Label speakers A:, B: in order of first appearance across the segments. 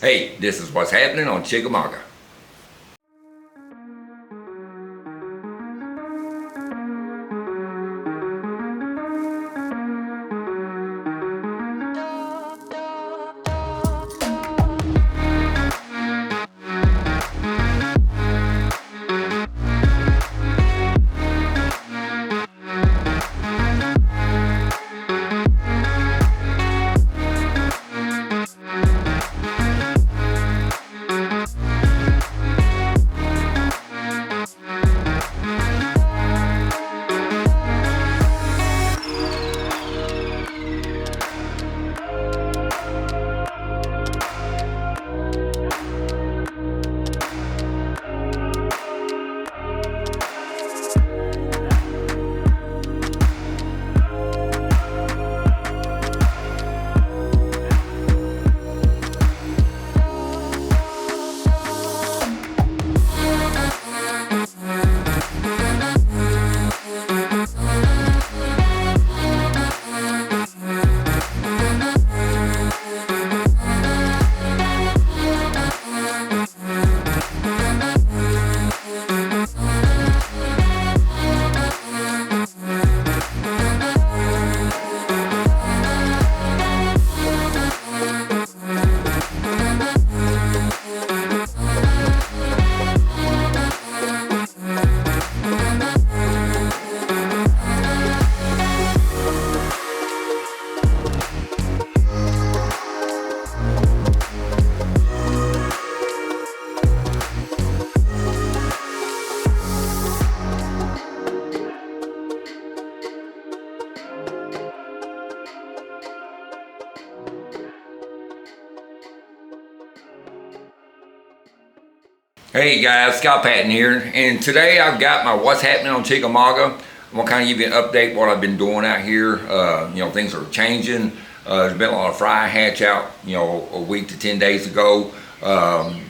A: Hey, this is what's happening on Chickamauga. Hey guys, Scott Patton here, and today I've got my what's happening on Chickamauga. I'm gonna kind of give you an update what I've been doing out here. Things are changing. There's been a lot of fry hatch out, a week to 10 days ago.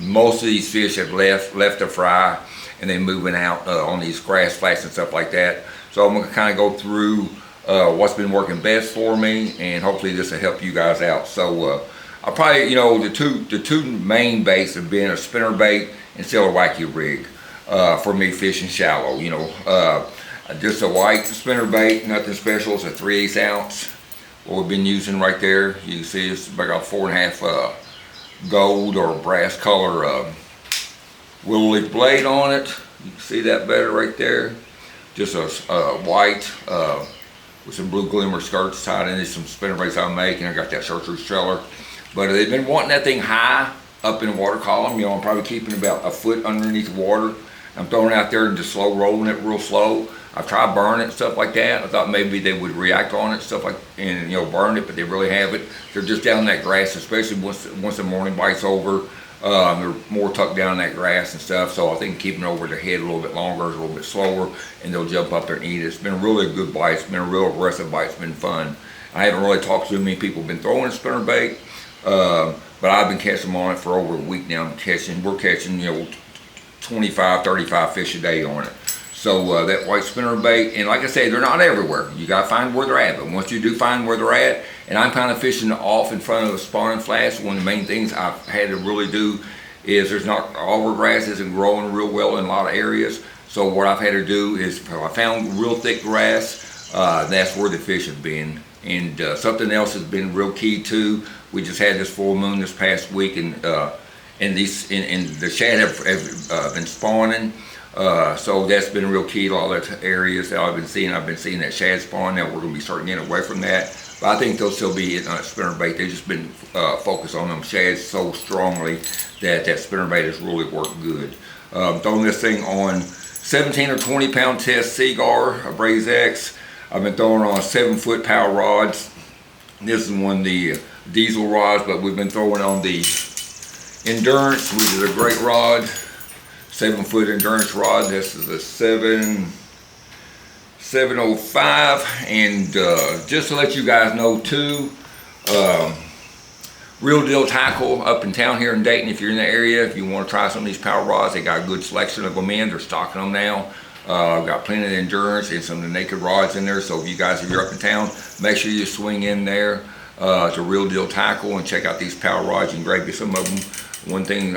A: Most of these fish have left the fry and they're moving out on these grass flats and stuff like that. So I'm gonna kind of go through what's been working best for me, and hopefully this will help you guys out. So I probably, the two main baits have been a spinnerbait and still a Wacky rig for me fishing shallow. Just a white spinnerbait, nothing special. It's a 3/8 ounce. What we've been using right there, you can see it's about a 4.5 gold or brass color willow leaf blade on it. You can see that better right there. Just a white with some blue glimmer skirts tied into some spinnerbaits I'm making. I got that chartreuse trailer. But they've been wanting that thing high up in the water column. I'm probably keeping about a foot underneath the water. I'm throwing it out there and just slow rolling it real slow. I've tried burning it and stuff like that. I thought maybe they would react on it, stuff like, and burn it, but they really haven't. They're just down in that grass, especially once the morning bite's over. They're more tucked down in that grass and stuff. So I think keeping it over their head a little bit longer, a little bit slower, and they'll jump up there and eat it. It's been a really good bite. It's been a real aggressive bite. It's been fun. I haven't really talked to many people who've been throwing a spinnerbait. But I've been catching them on it for over a week now. We're catching 25, 35 fish a day on it. So that white spinnerbait, and like I say, they're not everywhere. You gotta find where they're at. But once you do find where they're at, and I'm kind of fishing off in front of the spawning flats. One of the main things I've had to really do is there's not all the grass isn't growing real well in a lot of areas. So what I've had to do is if I found real thick grass, that's where the fish have been. And something else has been real key too. We just had this full moon this past week, and the shad have been spawning. So that's been real key to all the areas that I've been seeing. I've been seeing that shad spawn. Now we're going to be starting getting away from that. But I think they'll still be hitting on that spinnerbait. They've just been focused on them shads so strongly that spinnerbait has really worked good. Throwing this thing on 17 or 20 pound test Seagar, a Braze X. I've been throwing on 7-foot power rods. This is one of the diesel rods, but we've been throwing on the Endurance, which is a great rod. 7-foot Endurance rod. This is a 705. And just to let you guys know too, Real Deal Tackle up in town here in Dayton. If you're in the area, if you want to try some of these power rods, they got a good selection of them in. They're stocking them now. I've got plenty of Endurance and some of the naked rods in there. So if you're up in town, make sure you swing in there. It's a real deal tackle, and check out these power rods. You can grab you some of them. One thing,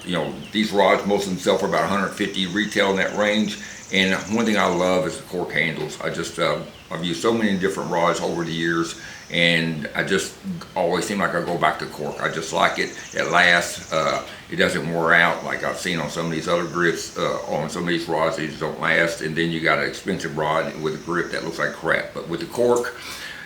A: you know, these rods, most of them sell for about 150 retail in that range. And one thing I love is the cork handles. I've used so many different rods over the years, and I just always seem like I go back to cork. I just like it. It lasts. It doesn't wear out like I've seen on some of these other grips. On some of these rods, they just don't last. And then you got an expensive rod with a grip that looks like crap. But with the cork,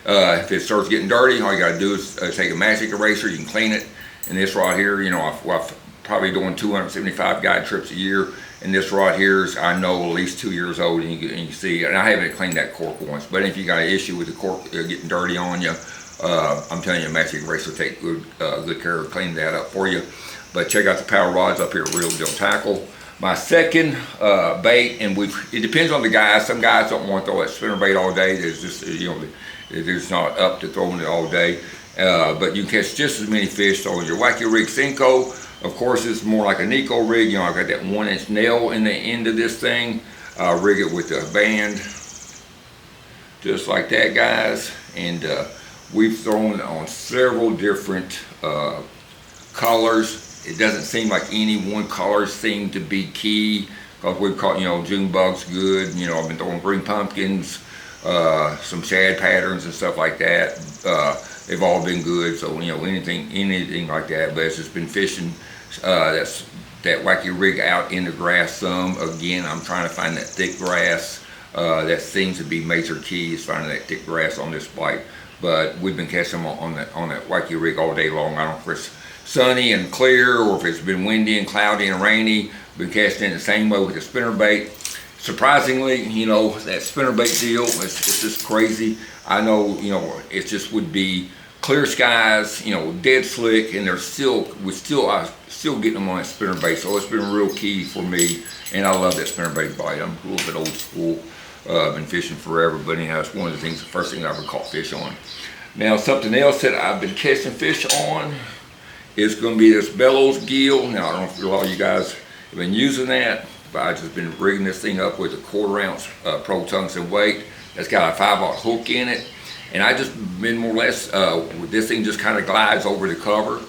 A: if it starts getting dirty, all you got to do is take a magic eraser. You can clean it. And this rod here, you know, I've probably doing 275 guide trips a year. And this rod here is, I know, at least 2 years old, and you can see, and I haven't cleaned that cork once. But if you got an issue with the cork getting dirty on you, I'm telling you, a magic eraser will take good care of cleaning that up for you. But check out the power rods up here at Real Deal Tackle. My second bait, and it depends on the guys. Some guys don't want to throw that spinnerbait all day. There's just, you know, they're just not up to throwing it all day. But you can catch just as many fish throwing your Wacky rig senko. Of course, it's more like a Nico rig. You know, I've got that 1-inch nail in the end of this thing. Rig it with a band, just like that, guys. And we've thrown on several different colors. It doesn't seem like any one color seemed to be key, because we've caught, you know, June bugs good. You know, I've been throwing green pumpkins, some shad patterns and stuff like that. They've all been good. So, you know, anything like that. But it's just been fishing that Wacky rig out in the grass some. Again, I'm trying to find that thick grass. That seems to be major key, is finding that thick grass on this bite. But we've been catching them on that Wacky rig all day long. I don't know if it's sunny and clear, or if it's been windy and cloudy and rainy. Been casting it the same way with the spinnerbait. Surprisingly, you know, that spinnerbait deal, it's just crazy. I know, you know, it just would be clear skies, you know, dead slick, and we're still getting them on that spinnerbait. So it's been real key for me, and I love that spinnerbait bite. I'm a little bit old school. Been fishing forever, but anyhow, it's one of the first things I ever caught fish on. Now, something else that I've been catching fish on is going to be this bellows gill. Now, I don't know if a lot of you guys have been using that, but I've just been rigging this thing up with a 1/4 ounce pro tungsten weight. That's got a 5/0 hook in it, and I just been more or less, this thing just kind of glides over the cover.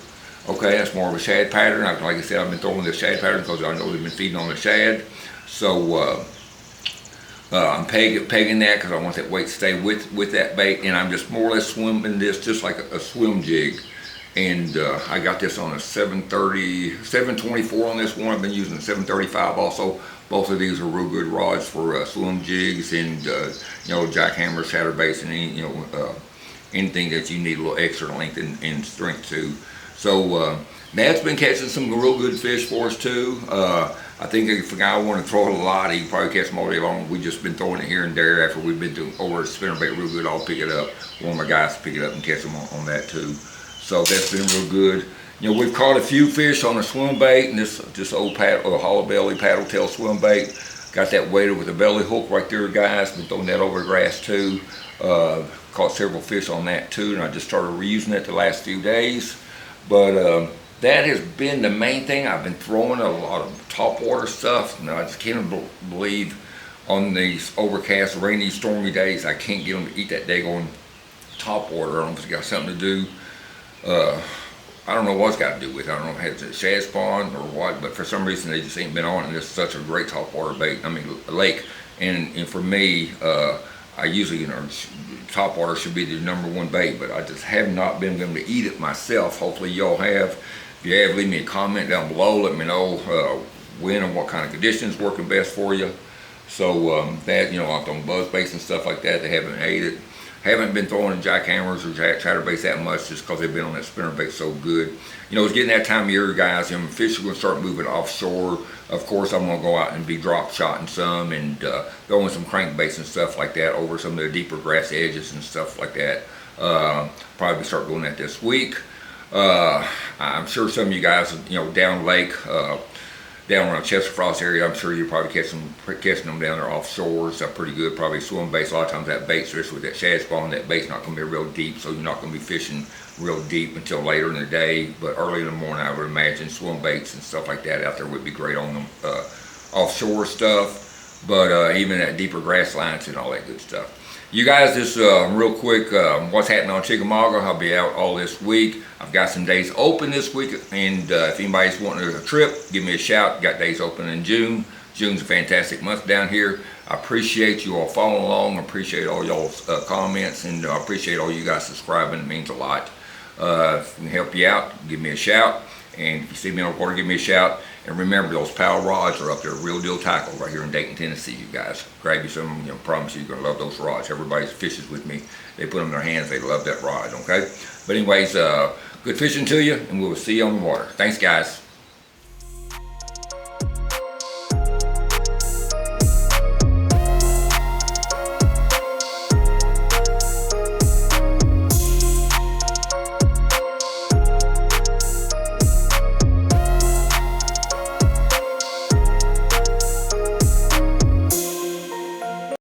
A: Okay, that's more of a shad pattern. Like I said, I've been throwing this shad pattern because I know they've been feeding on the shad. So I'm pegging that because I want that weight to stay with that bait, and I'm just more or less swimming this just like a swim jig. And I got this on a 724 on this one. I've been using a 735 also. Both of these are real good rods for swim jigs and you know, jackhammers, chatterbaits, and any, you know, anything that you need a little extra length and strength to. So Matt's been catching some real good fish for us too. I think if a guy wanted to throw it a lot, he could probably catch them all day long. We've just been throwing it here and there. After we've been doing over a spinnerbait real good, I'll pick it up. One of my guys pick it up and catch them on that too. So that's been real good. You know, we've caught a few fish on a swim bait, and this old hollow belly paddle tail swim bait. Got that weighted with a belly hook right there, guys. Been throwing that over the grass too. Caught several fish on that too, and I just started reusing it the last few days. But that has been the main thing. I've been throwing a lot of topwater stuff. Now, I just can't believe on these overcast, rainy, stormy days, I can't get them to eat that daggone topwater. I don't know if it's got something to do. I don't know what it's got to do with it. I don't know if it's a shad spawn or what, but for some reason they just ain't been on, and this is such a great topwater bait. I mean, a lake. And for me, I usually, you know, topwater should be the #1 bait, but I just have not been able to eat it myself. Hopefully y'all have. If you have, leave me a comment down below. Let me know when and what kind of conditions working best for you. So that, you know, I've done buzz baits and stuff like that. They haven't ate it. Haven't been throwing jackhammers or chatterbaits that much just because they've been on that spinnerbait so good. You know, it's getting that time of year, guys. You know, fish are going to start moving offshore. Of course, I'm going to go out and be drop shotting some and throwing some crankbaits and stuff like that over some of the deeper grass edges and stuff like that. Probably start doing that this week. I'm sure some of you guys, you know, down lake, down around Chester Frost area, I'm sure you're probably catching them down there offshore. It's pretty good, probably swim baits. A lot of times that bait, especially with that shad spawn, that bait's not going to be real deep, so you're not going to be fishing real deep until later in the day. But early in the morning, I would imagine swim baits and stuff like that out there would be great on them offshore stuff. But even at deeper grass lines and all that good stuff. You guys, just real quick, what's happening on Chickamauga? I'll be out all this week. I've got some days open this week, and if anybody's wanting a trip, give me a shout. Got days open in June. June's a fantastic month down here. I appreciate you all following along. I appreciate all y'all's comments, and I appreciate all you guys subscribing. It means a lot. If we can help you out, give me a shout. And if you see me on the water, give me a shout. And remember, those power rods are up there, real deal tackle right here in Dayton, Tennessee, you guys. Grab you some, promise you're going to love those rods. Everybody fishes with me. They put them in their hands, they love that rod, okay? But anyways, good fishing to you, and we'll see you on the water. Thanks, guys.